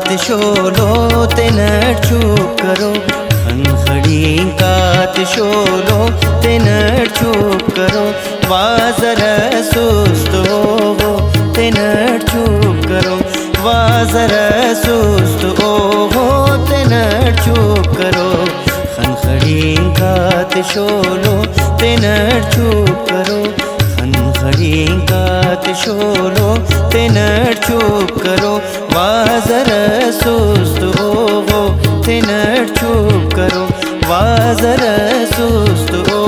कात शोलो ते नट चुप करो, खनखड़ी कात शोलो ते नट चुप करो, वाजर सुस्त हो ते नट चुप करो, वाजर सुस्त हो ते नट चुप करो, खनखड़ी कात शोलो ते नट चुप करो, खनखड़ी कात शोलो ते नट चुप करो, वाजर सुस्त हो ते नट चुप करो, वाजर सुस्त हो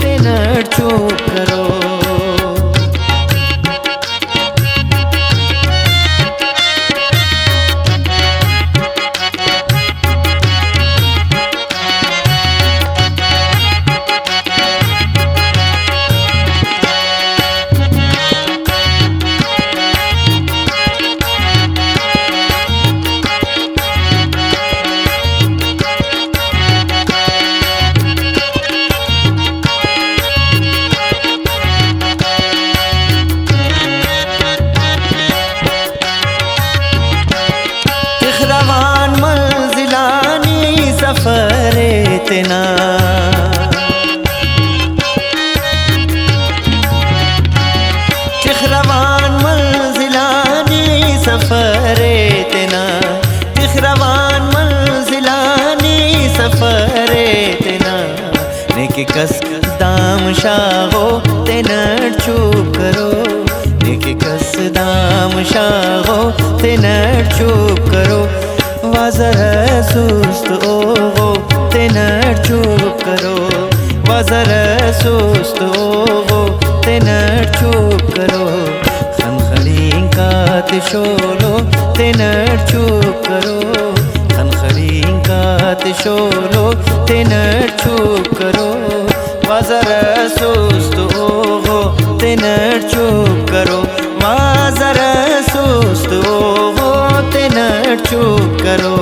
ते नट चुप करो। रवान मंजिलानी सफरे तेना, रवान मंजिलानी सफरे तेना, रवान मंजिलानी सफरे तेना, नेक कस दाम शाहो ते नट चुप करो, नेक कस दाम शाहो ते नट चुप करो, वाजर सुस्त हो ते नट चुप करो, वाजर सुस्त हो ते नट चुप करो, खनखड़ी कात शोलो ते नट चुप करो, खनखड़ी कात शोलो ते नट चुप करो, वाजर सुस्त हो ते नट चुप करो, वाजर सुस्त हो ते नट चुप करो।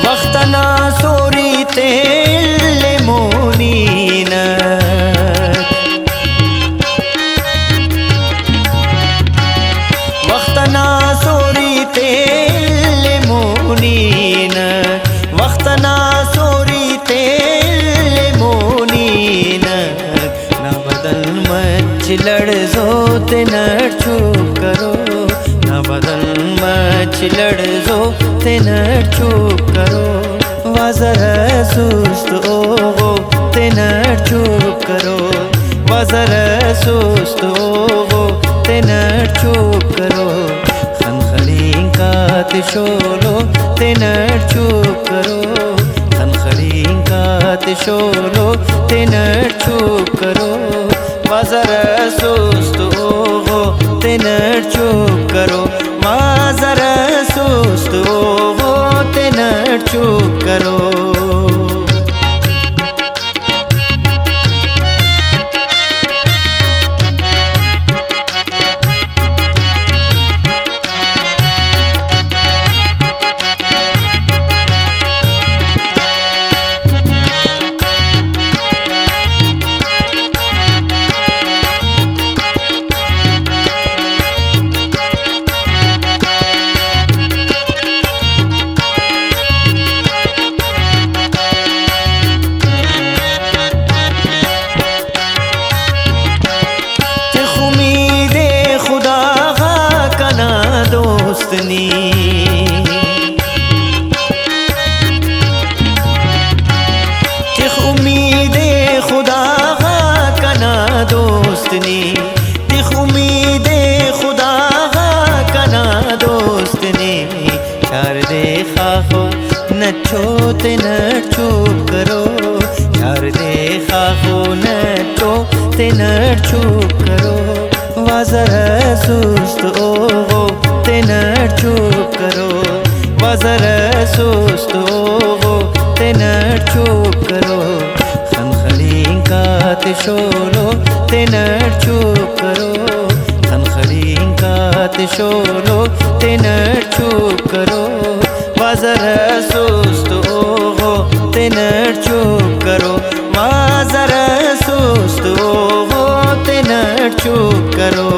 वक्तना सोरी तेल मोनीन, वक्तना सोरी तेल मोनीन, वक्तना सोरी तेल मोनीन, न बदल मच लड़जो ते नट चुप करो, न बदल मच लड़जो ते नट चुप करो, वाजर सुस्त हो ते नट चुप करो, वाजर सुस्त हो ते नट चुप करो, खनखड़ी कात शोलो ते नट चुप करो, खनखड़ी कात शोलो ते नट चुप करो, वाजर सुस्त हो ते नट चुप करो, वाजर सुस्त हो ते नट चुप करो। दोस्तनी कि उम्मीदे खुदा कना दोस्तनी, कि उम्मीदे खुदा कना दोस्तनी, चार देखा हो न छोते न चुप करो, चार देखा हो न छोते न चुप करो, सुस्त ओगो तेनर चुप करो वजर सुस्त ओगो तेनर चुप करो खनखलीं का तिशोलो तेनर चुप करो खनखलीं का तिशोलो तेनर चुप करो वजर सुस्त ओगो तेनर चुप करो वजर सुस्त ओगो तेनर चुप करो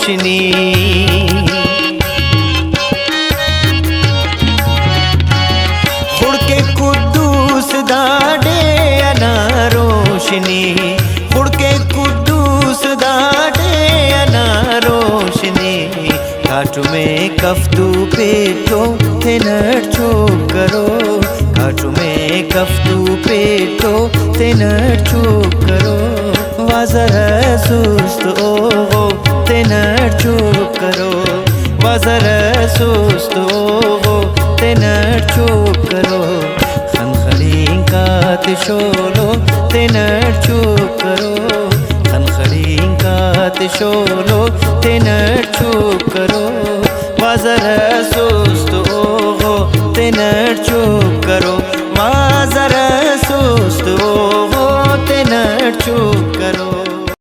रोशनी खुड़ के कुद्दूस दाड़े अना रोशनी खुड़ के कुद्दूस दाड़े अना रोशनी काटू में कफ्तू पेटो तेनर चुप करो काटू में कफ्तू पेटो तेनर चुप करो वजर सुस्त ओगो तेनर चुप करो वजर सुस्त ओगो तेनर चुप करो खनखलीं का तिशोलो तेनर चुप करो खनखलीं का तिशोलो तेनर चुप करो वजर सुस्त ओगो तेनर चुप करो वजर सुस्त ओगो तेनर चुप